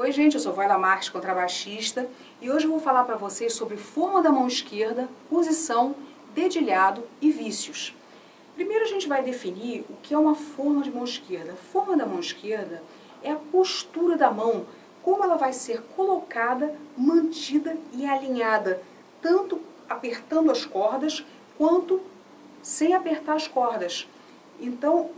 Oi gente, eu sou Vaila Marques, contrabaixista, e hoje eu vou falar para vocês sobre forma da mão esquerda, posição, dedilhado e vícios. Primeiro a gente vai definir o que é uma forma de mão esquerda. A forma da mão esquerda é a postura da mão, como ela vai ser colocada, mantida e alinhada, tanto apertando as cordas, quanto sem apertar as cordas. Então,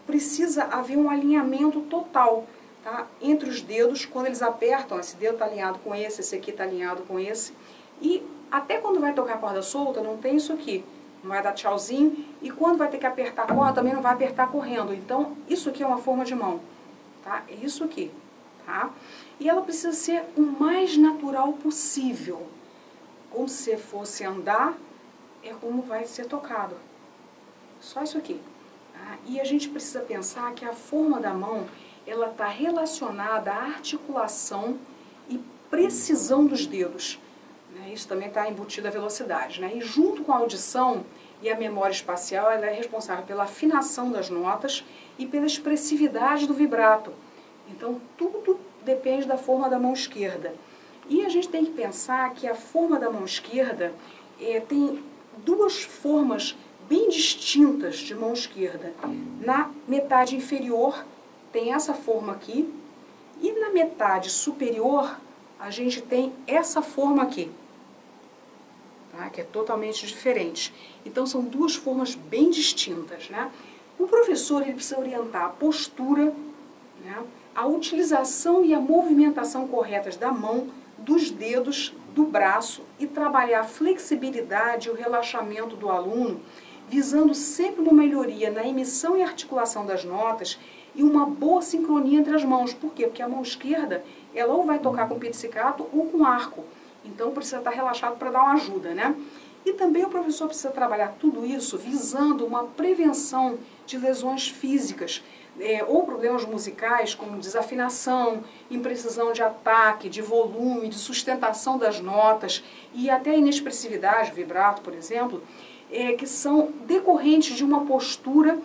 precisa haver um alinhamento total, tá? Entre os dedos, quando eles apertam, esse dedo está alinhado com esse aqui está alinhado com esse. E até quando vai tocar a corda solta, não tem isso aqui. Não vai dar tchauzinho. E quando vai ter que apertar a corda, também não vai apertar correndo. Então, isso aqui é uma forma de mão, tá? É isso aqui, tá? E ela precisa ser o mais natural possível. Como se fosse andar, é como vai ser tocado. Só isso aqui. Tá? E a gente precisa pensar que a forma da mão, ela está relacionada à articulação e precisão dos dedos. Né? Isso também está embutido à velocidade. Né? E junto com a audição e a memória espacial, ela é responsável pela afinação das notas e pela expressividade do vibrato. Então, tudo depende da forma da mão esquerda. E a gente tem que pensar que a forma da mão esquerda tem duas formas bem distintas de mão esquerda. Na metade inferior tem essa forma aqui, e na metade superior a gente tem essa forma aqui, tá? Que é totalmente diferente. Então são duas formas bem distintas, né? O professor ele precisa orientar a postura, né? A utilização e a movimentação corretas da mão, dos dedos, do braço e trabalhar a flexibilidade e o relaxamento do aluno, visando sempre uma melhoria na emissão e articulação das notas e uma boa sincronia entre as mãos. Por quê? Porque a mão esquerda, ela ou vai tocar com pizzicato ou com arco. Então precisa estar relaxado para dar uma ajuda, né? E também o professor precisa trabalhar tudo isso visando uma prevenção de lesões físicas, ou problemas musicais como desafinação, imprecisão de ataque, de volume, de sustentação das notas e até inexpressividade, vibrato, por exemplo, que são decorrentes de uma postura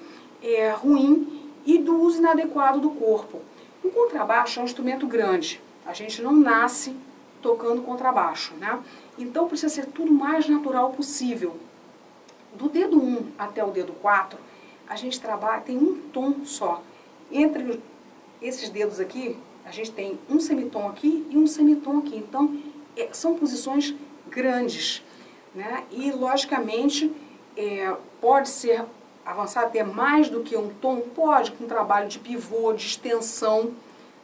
ruim e do uso inadequado do corpo. O contrabaixo é um instrumento grande, a gente não nasce tocando contrabaixo, né? Então precisa ser tudo o mais natural possível. Do dedo 1 até o dedo 4, a gente trabalha, tem um tom só. Entre esses dedos aqui, a gente tem um semitom aqui e um semitom aqui. Então, são posições grandes, né? E, logicamente, pode ser avançar até mais do que um tom? Pode, com trabalho de pivô, de extensão,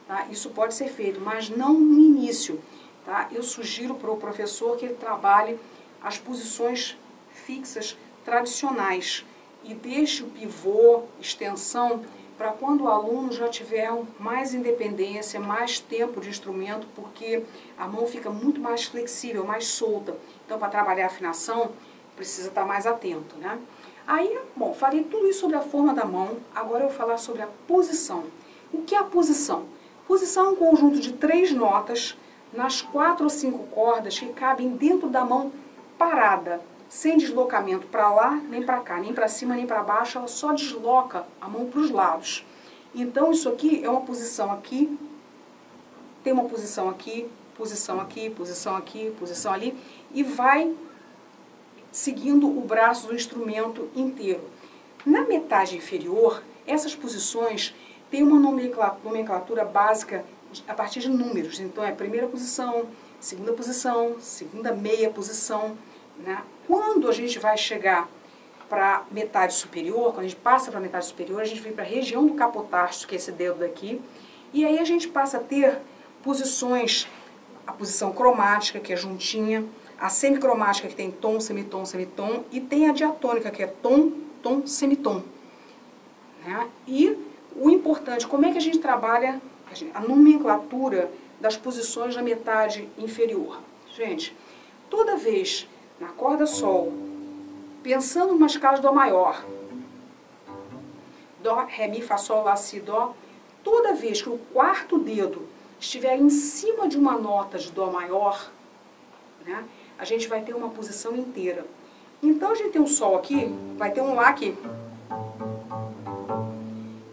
tá? Isso pode ser feito, mas não no início, tá? Eu sugiro para o professor que ele trabalhe as posições fixas tradicionais e deixe o pivô, extensão, para quando o aluno já tiver mais independência, mais tempo de instrumento, porque a mão fica muito mais flexível, mais solta. Então, para trabalhar a afinação, precisa estar mais atento, né? Aí, bom, falei tudo isso sobre a forma da mão, agora eu vou falar sobre a posição. O que é a posição? Posição é um conjunto de 3 notas nas 4 ou 5 cordas que cabem dentro da mão parada, sem deslocamento para lá, nem para cá, nem para cima, nem para baixo, ela só desloca a mão para os lados. Então, isso aqui é uma posição aqui, tem uma posição aqui, posição aqui, posição aqui, posição ali, e vai seguindo o braço do instrumento inteiro. Na metade inferior, essas posições têm uma nomenclatura básica a partir de números. Então, é primeira posição, segunda meia posição, né? Quando a gente vai chegar para a metade superior, quando a gente passa para a metade superior, a gente vem para a região do capotasto, que é esse dedo daqui, e aí a gente passa a ter posições, a posição cromática, que é juntinha, a semicromática, que tem tom, semitom, semitom, e tem a diatônica, que é tom, tom, semitom. Né? E o importante, como é que a gente trabalha a nomenclatura das posições na metade inferior? Gente, toda vez na corda sol, pensando numa escala de dó maior, dó, ré, mi, fá, sol, lá, si, dó, toda vez que o quarto dedo estiver em cima de uma nota de dó maior, né, a gente vai ter uma posição inteira. Então a gente tem um sol aqui, vai ter um lá aqui.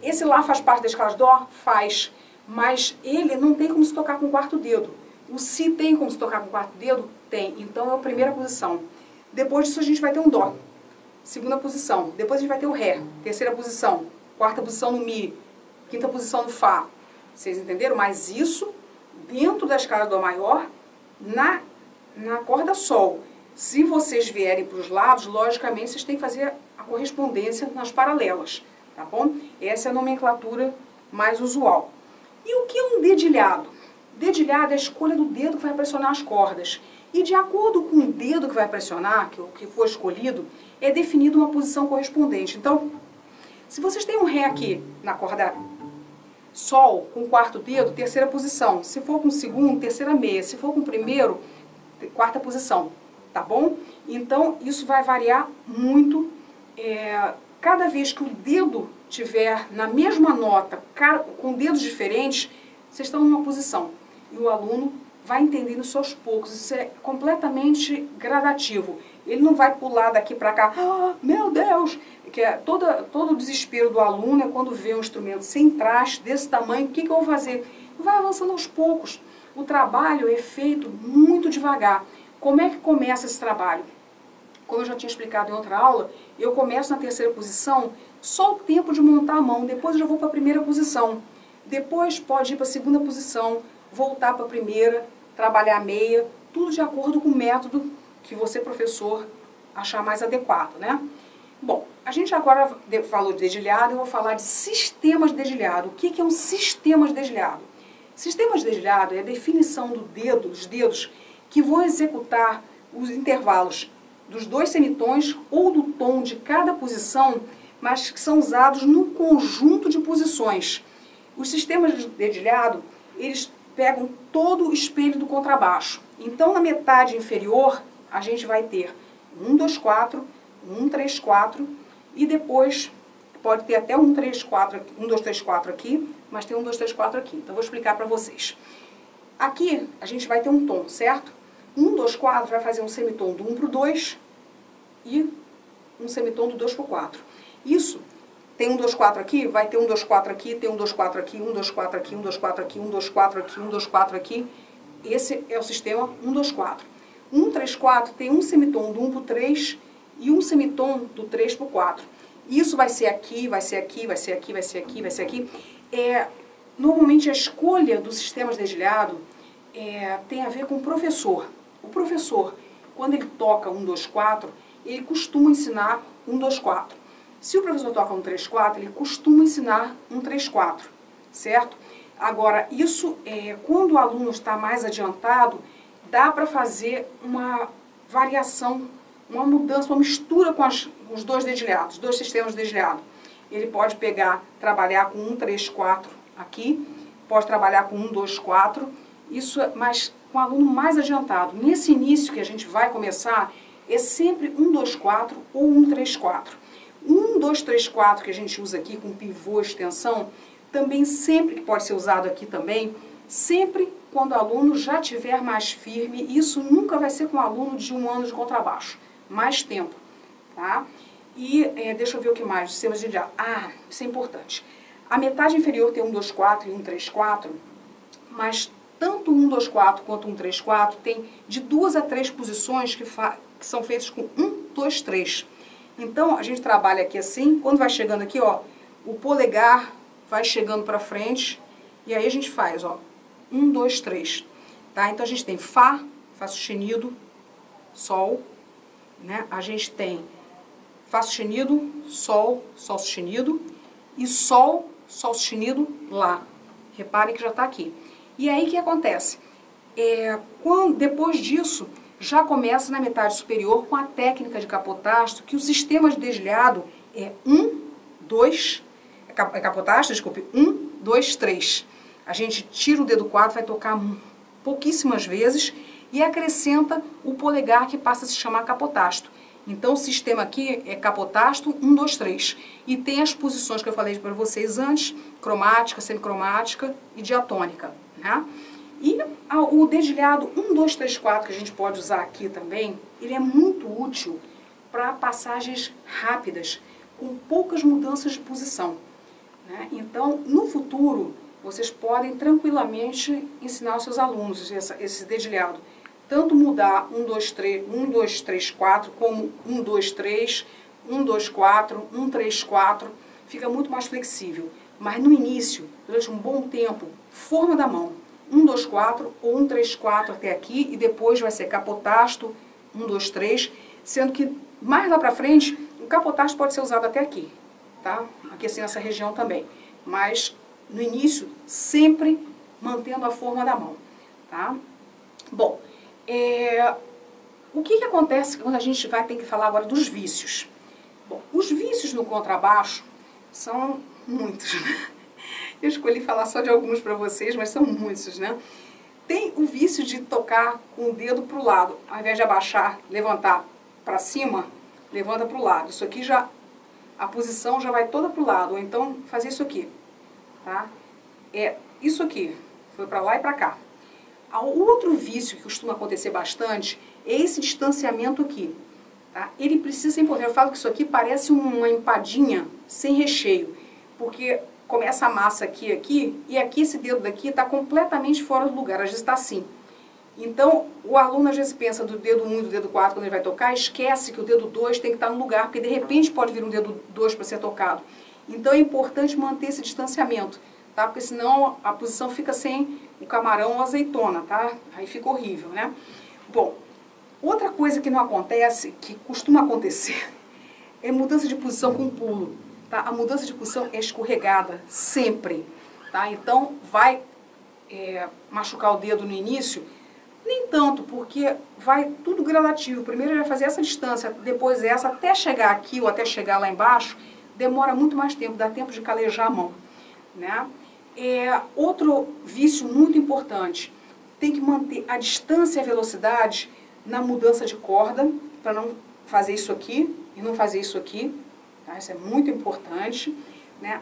Esse lá faz parte da escala de dó? Faz. mas ele não tem como se tocar com o quarto dedo. O Si tem como se tocar com o quarto dedo? Tem. Então é a primeira posição. Depois disso a gente vai ter um Dó. Segunda posição. Depois a gente vai ter o Ré. Terceira posição. Quarta posição no Mi. Quinta posição no Fá. Vocês entenderam? Mas isso dentro da escala do Dó maior, na corda Sol. Se vocês vierem para os lados, logicamente vocês têm que fazer a correspondência nas paralelas. Tá bom? Essa é a nomenclatura mais usual. E o que é um dedilhado? Dedilhado é a escolha do dedo que vai pressionar as cordas. E de acordo com o dedo que vai pressionar, que for escolhido, é definida uma posição correspondente. Então, se vocês têm um Ré aqui na corda Sol, com o quarto dedo, terceira posição. Se for com o segundo, terceira meia. Se for com o primeiro, quarta posição. Tá bom? Então, isso vai variar muito. Cada vez que o dedo tiver na mesma nota, com dedos diferentes, vocês estão numa posição. E o aluno vai entendendo isso aos poucos. Isso é completamente gradativo. Ele não vai pular daqui para cá, meu Deus! Que é todo o desespero do aluno é quando vê um instrumento sem traste, desse tamanho, o que eu vou fazer? Vai avançando aos poucos. O trabalho é feito muito devagar. Como é que começa esse trabalho? Como eu já tinha explicado em outra aula, eu começo na terceira posição, só o tempo de montar a mão, depois eu já vou para a primeira posição. Depois pode ir para a segunda posição, voltar para a primeira, trabalhar a meia, tudo de acordo com o método que você, professor, achar mais adequado, né? Bom, a gente agora falou de dedilhado, eu vou falar de sistemas de dedilhado. O que é um sistema de dedilhado? Sistema de dedilhado é a definição dos dedos que vão executar os intervalos dos dois semitons ou do tom de cada posição, mas que são usados num conjunto de posições. Os sistemas de dedilhado, eles pegam todo o espelho do contrabaixo. Então, na metade inferior, a gente vai ter 1, 2, 4, 1, 3, 4, e depois pode ter até 1, 3, 4, 1, 2, 3, 4 aqui, mas tem 1, 2, 3, 4 aqui. Então, eu vou explicar para vocês. Aqui, a gente vai ter um tom, certo? 1, 2, 4 vai fazer um semitom do 1 para o 2 e um semitom do 2 para o 4. Isso, tem 1, 2, 4 aqui, vai ter 1, 2, 4 aqui, tem 1, 2, 4 aqui, 1, 2, 4 aqui, 1, 2, 4 aqui, 1, 2, 4 aqui, 1, 2, 4 aqui. Esse é o sistema 1, 2, 4. 1, 3, 4 tem um semitom do 1 para o 3 e um semitom do 3 para o 4. Isso vai ser aqui, vai ser aqui, vai ser aqui, vai ser aqui, vai ser aqui. Normalmente a escolha do sistema de dedilhado tem a ver com o professor. O professor, quando ele toca 1, 2, 4, ele costuma ensinar 1, 2, 4. Se o professor toca 1, 3, 4, ele costuma ensinar 1, 3, 4, certo? Agora, isso, quando o aluno está mais adiantado, dá para fazer uma variação, uma mudança, uma mistura com os dois dedilhados, dois sistemas de dedilhado. Ele pode trabalhar com 1, 3, 4 aqui, pode trabalhar com 1, 2, 4, isso, mas com o aluno mais adiantado. Nesse início que a gente vai começar, é sempre 1, 2, 4 ou 1, 3, 4. 1, 2, 3, 4 que a gente usa aqui com pivô, extensão, também sempre, que pode ser usado aqui também, sempre quando o aluno já estiver mais firme. Isso nunca vai ser com um aluno de 1 ano de contrabaixo, mais tempo, tá? E deixa eu ver o que mais, sistemas de dedilhado. Isso é importante. A metade inferior tem 1, 2, 4 e 1, 3, 4, mas tanto 1, 2, 4 quanto 1, 3, 4 tem de 2 a 3 posições que são feitas com 1, 2, 3. Então, a gente trabalha aqui assim, quando vai chegando aqui, ó, o polegar vai chegando para frente, e aí a gente faz, ó, 1, 2, 3, tá? Então, a gente tem Fá, Fá sustenido, Sol, né? A gente tem Fá sustenido, Sol, Sol sustenido, e Sol, Sol sustenido, Lá. Reparem que já está aqui. E aí, o que acontece? Depois disso, já começa na metade superior com a técnica de capotasto, que o sistema de dedilhado é 1, 2, capotasto, desculpe, 1, 2, 3. A gente tira o dedo 4, vai tocar pouquíssimas vezes e acrescenta o polegar, que passa a se chamar capotasto. Então, o sistema aqui é capotasto 1, 2, 3. E tem as posições que eu falei para vocês antes, cromática, semicromática e diatônica, né? E o dedilhado 1, 2, 3, 4, que a gente pode usar aqui também, ele é muito útil para passagens rápidas, com poucas mudanças de posição, né? Então, no futuro, vocês podem tranquilamente ensinar aos seus alunos esse dedilhado. Tanto mudar 1, 2, 3, 1, 2, 3, 4, como 1, 2, 3, 1, 2, 4, 1, 3, 4, fica muito mais flexível. Mas no início, durante um bom tempo, forma da mão, 1, 2, 4 ou 1, 3, 4 até aqui, e depois vai ser capotasto, 1, 2, 3, sendo que mais lá pra frente, o capotasto pode ser usado até aqui, tá? Aqui assim nessa região também. Mas no início, sempre mantendo a forma da mão, tá? Bom, o que acontece quando a gente vai ter que falar agora dos vícios? Bom, os vícios no contrabaixo são muitos, né? Eu escolhi falar só de alguns para vocês, mas são muitos, né? Tem o vício de tocar com o dedo para o lado, ao invés de abaixar, levantar para cima, levanta para o lado. Isso aqui já, a posição já vai toda para o lado, ou então fazer isso aqui, tá? Isso aqui, foi para lá e para cá. O outro vício que costuma acontecer bastante é esse distanciamento aqui, tá? Ele precisa ser importante. Eu falo que isso aqui parece uma empadinha sem recheio, porque começa a massa aqui, e aqui esse dedo daqui está completamente fora do lugar, às vezes está assim. Então, o aluno às vezes pensa do dedo 1 e do dedo 4 quando ele vai tocar, esquece que o dedo 2 tem que estar no lugar, porque de repente pode vir um dedo 2 para ser tocado. Então é importante manter esse distanciamento, tá? Porque senão a posição fica sem o camarão ou azeitona, tá? Aí fica horrível, né? Bom, outra coisa que não acontece, que costuma acontecer, é mudança de posição com pulo. Tá? A mudança de posição é escorregada, sempre. Tá? Então, vai machucar o dedo no início? Nem tanto, porque vai tudo gradativo. Primeiro ele vai fazer essa distância, depois essa, até chegar aqui ou até chegar lá embaixo, demora muito mais tempo, dá tempo de calejar a mão. Né? Outro vício muito importante, tem que manter a distância e a velocidade na mudança de corda, para não fazer isso aqui e não fazer isso aqui. Tá? Isso é muito importante. Né?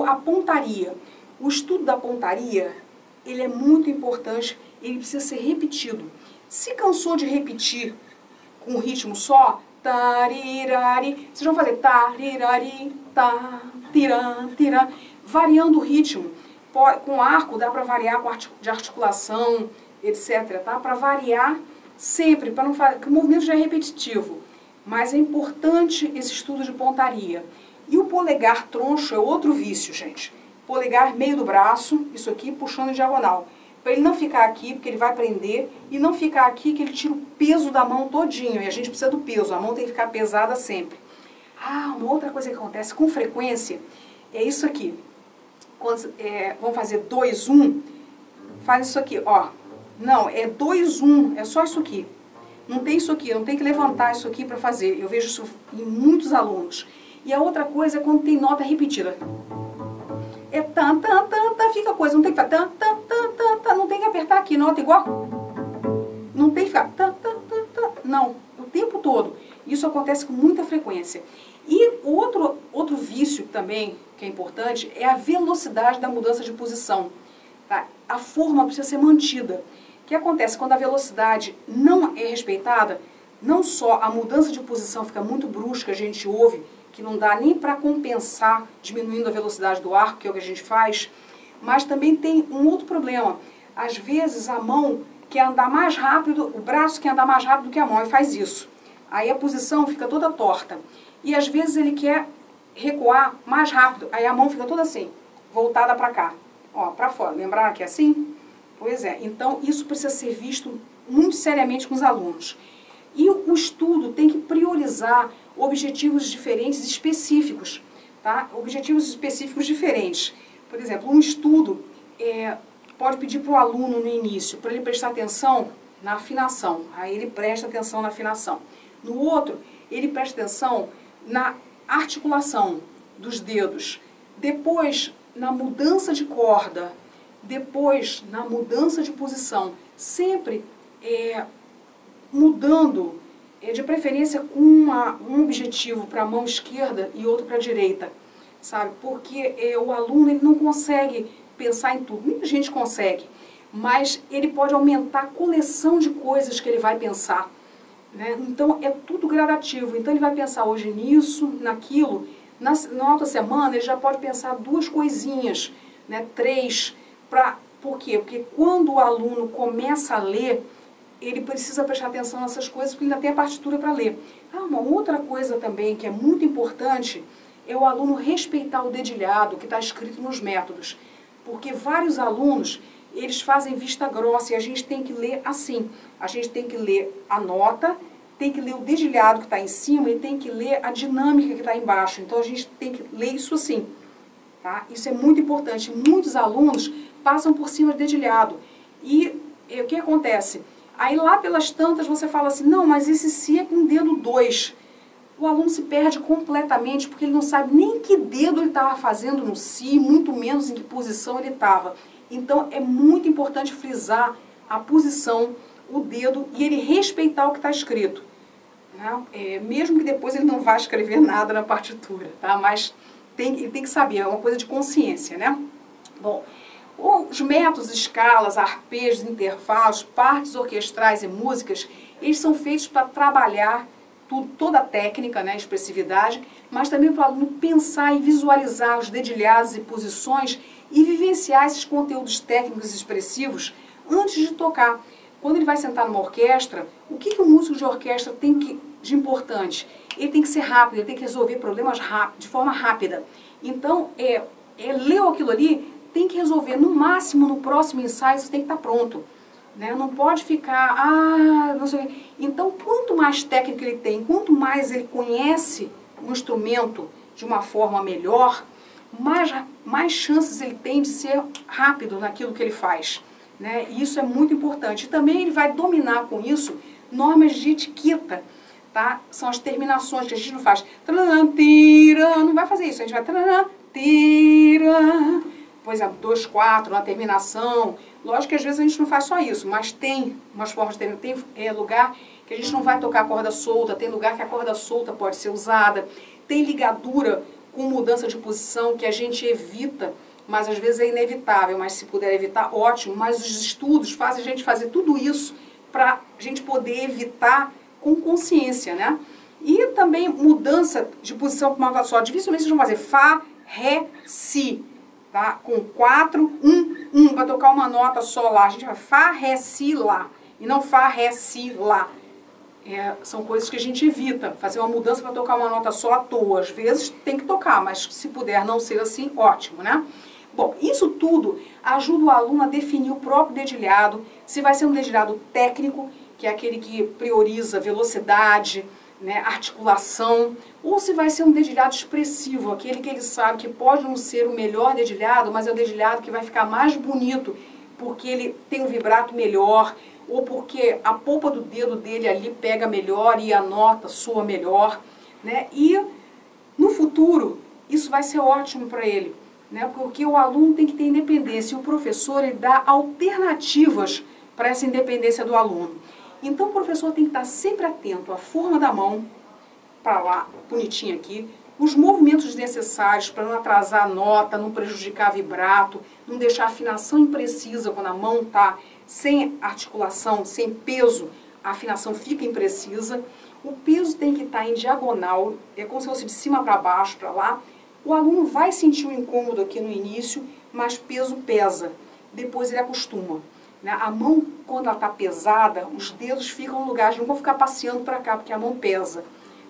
A pontaria. O estudo da pontaria, ele é muito importante, ele precisa ser repetido. Se cansou de repetir com um ritmo só, tarirari, vocês vão fazer tarirari, ta, tirã, tirã, variando o ritmo. Com arco dá para variar de articulação, etc. Tá? Para variar sempre, para não fazer, porque o movimento já é repetitivo. Mas é importante esse estudo de pontaria. E o polegar troncho é outro vício, gente. Polegar meio do braço, isso aqui, puxando em diagonal. Para ele não ficar aqui, porque ele vai prender, e não ficar aqui, que ele tira o peso da mão todinho. E a gente precisa do peso, a mão tem que ficar pesada sempre. Uma outra coisa que acontece com frequência é isso aqui. Quando, vamos fazer 2, 1, faz isso aqui, ó. Não, é 2, 1, é só isso aqui. Não tem isso aqui, não tem que levantar isso aqui para fazer. Eu vejo isso em muitos alunos. E a outra coisa é quando tem nota repetida. É tan, tan, tan, tan, fica coisa, não tem que ficar tan, tan, tan, tan, tan, não tem que apertar aqui, nota igual. Não tem que ficar tan, tan, tan, tan, não, o tempo todo. Isso acontece com muita frequência. E outro vício também, que é importante, é a velocidade da mudança de posição. Tá? A forma precisa ser mantida. O que acontece quando a velocidade não é respeitada? Não só a mudança de posição fica muito brusca, a gente ouve, que não dá nem para compensar diminuindo a velocidade do arco, que é o que a gente faz, mas também tem um outro problema. Às vezes a mão quer andar mais rápido, o braço quer andar mais rápido que a mão e faz isso. Aí a posição fica toda torta. E às vezes ele quer recuar mais rápido, aí a mão fica toda assim, voltada para cá, ó, para fora. Lembraram que é assim? Pois é, então isso precisa ser visto muito seriamente com os alunos. E o estudo tem que priorizar objetivos diferentes específicos, tá? Objetivos específicos diferentes. Por exemplo, um estudo pode pedir para o aluno no início, para ele prestar atenção na afinação. Aí ele presta atenção na afinação. No outro, ele presta atenção na articulação dos dedos. Depois, na mudança de corda. Depois, na mudança de posição. Sempre mudando, de preferência com um objetivo para a mão esquerda e outro para a direita, sabe? Porque o aluno ele não consegue pensar em tudo. Muita gente consegue, mas ele pode aumentar a coleção de coisas que ele vai pensar. Né? Então, é tudo gradativo. Então, ele vai pensar hoje nisso, naquilo. Na outra semana, ele já pode pensar 2 coisinhas, né? 3. Por quê? Porque quando o aluno começa a ler, ele precisa prestar atenção nessas coisas, porque ele ainda tem a partitura para ler. Uma outra coisa também que é muito importante é o aluno respeitar o dedilhado que está escrito nos métodos. Porque vários alunos, eles fazem vista grossa e a gente tem que ler assim. A gente tem que ler a nota, tem que ler o dedilhado que está em cima e tem que ler a dinâmica que está embaixo. Então a gente tem que ler isso assim. Tá? Isso é muito importante. Muitos alunos passam por cima do dedilhado. E o que acontece? Aí lá pelas tantas você fala assim, não, mas esse si é com dedo 2. O aluno se perde completamente porque ele não sabe nem que dedo ele estava fazendo no si, muito menos em que posição ele estava. Então é muito importante frisar a posição, o dedo e ele respeitar o que está escrito. Né? Mesmo que depois ele não vá escrever nada na partitura, tá? Mas ele tem que saber, é uma coisa de consciência, né? Bom, os métodos, escalas, arpejos, intervalos, partes orquestrais e músicas, eles são feitos para trabalhar toda a técnica, né, a expressividade, mas também para o aluno pensar e visualizar os dedilhados e posições e vivenciar esses conteúdos técnicos e expressivos antes de tocar. Quando ele vai sentar numa orquestra, o que o músico de orquestra tem de importante? Ele tem que ser rápido, ele tem que resolver problemas de forma rápida. Então, leu aquilo ali, tem que resolver no máximo no próximo ensaio, você tem que estar pronto. Né? Não pode ficar, não sei o quê. Então, quanto mais técnica ele tem, quanto mais ele conhece o instrumento de uma forma melhor, mais chances ele tem de ser rápido naquilo que ele faz. Né? E isso é muito importante. E também ele vai dominar com isso normas de etiqueta. Tá? São as terminações que a gente não faz. Não vai fazer isso, a gente vai... Por exemplo, 2, 4 na terminação. Lógico que às vezes a gente não faz só isso, mas tem umas formas de terminação. Tem lugar que a gente não vai tocar a corda solta, tem lugar que a corda solta pode ser usada. Tem ligadura com mudança de posição que a gente evita, mas às vezes é inevitável. Mas se puder evitar, ótimo. Mas os estudos fazem a gente fazer tudo isso para a gente poder evitar com consciência, né? E também mudança de posição com uma nota só. Dificilmente vocês vão fazer Fá, Ré, Si. Tá? Com 4, 1, 1, para tocar uma nota só lá. A gente vai Fá, Ré, Si, Lá. E não Fá, Ré, Si, Lá. São coisas que a gente evita. Fazer uma mudança para tocar uma nota só à toa. Às vezes tem que tocar, mas se puder não ser assim, ótimo, né? Bom, isso tudo ajuda o aluno a definir o próprio dedilhado. Se vai ser um dedilhado técnico, que é aquele que prioriza velocidade, né, articulação, ou se vai ser um dedilhado expressivo, aquele que ele sabe que pode não ser o melhor dedilhado, mas é o dedilhado que vai ficar mais bonito, porque ele tem um vibrato melhor, ou porque a polpa do dedo dele ali pega melhor e a nota soa melhor, né? E no futuro, isso vai ser ótimo para ele, né? Porque o aluno tem que ter independência, e o professor ele dá alternativas para essa independência do aluno. Então o professor tem que estar sempre atento à forma da mão, para lá, bonitinho aqui, os movimentos necessários para não atrasar a nota, não prejudicar vibrato, não deixar a afinação imprecisa quando a mão está sem articulação, sem peso, a afinação fica imprecisa. O peso tem que estar em diagonal, é como se fosse de cima para baixo, para lá. O aluno vai sentir um incômodo aqui no início, mas peso pesa, depois ele acostuma. A mão, quando ela está pesada, os dedos ficam no lugar, eles não vão ficar passeando para cá, porque a mão pesa.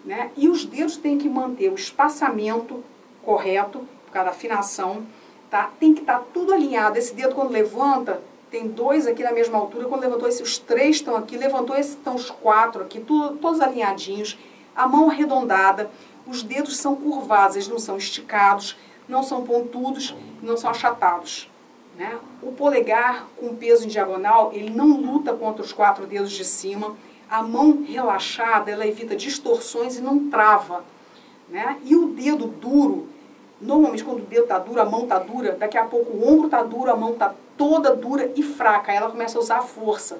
Né? E os dedos têm que manter o espaçamento correto, por causa da afinação. Tá? Tem que estar tudo alinhado. Esse dedo, quando levanta, tem 2 aqui na mesma altura. Quando levantou, os 3 estão aqui. Levantou, estão os 4 aqui, todos alinhadinhos. A mão arredondada. Os dedos são curvados, eles não são esticados, não são pontudos, não são achatados. Né? O polegar com peso em diagonal, ele não luta contra os 4 dedos de cima. A mão relaxada, ela evita distorções e não trava. Né? E o dedo duro, normalmente quando o dedo está duro, a mão está dura, daqui a pouco o ombro está duro, a mão está toda dura e fraca. Aí ela começa a usar a força.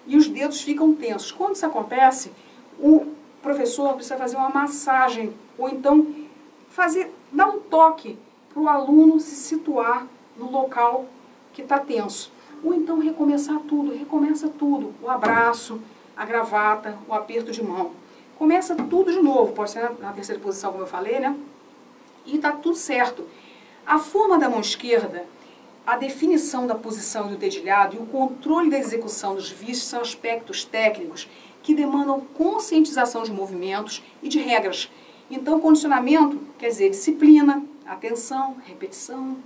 E os dedos ficam tensos. Quando isso acontece, o professor precisa fazer uma massagem, ou então dar um toque para o aluno se situar no local que está tenso. Ou então recomeça tudo, o abraço, a gravata, o aperto de mão. Começa tudo de novo, pode ser na terceira posição, como eu falei, né? E está tudo certo. A forma da mão esquerda, a definição da posição e do dedilhado e o controle da execução dos vícios são aspectos técnicos que demandam conscientização de movimentos e de regras. Então, condicionamento quer dizer disciplina, atenção, repetição,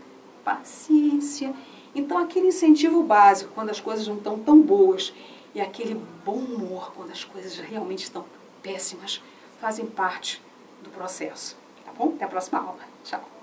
paciência. Então, aquele incentivo básico quando as coisas não estão tão boas e aquele bom humor quando as coisas realmente estão péssimas fazem parte do processo. Tá bom? Até a próxima aula. Tchau.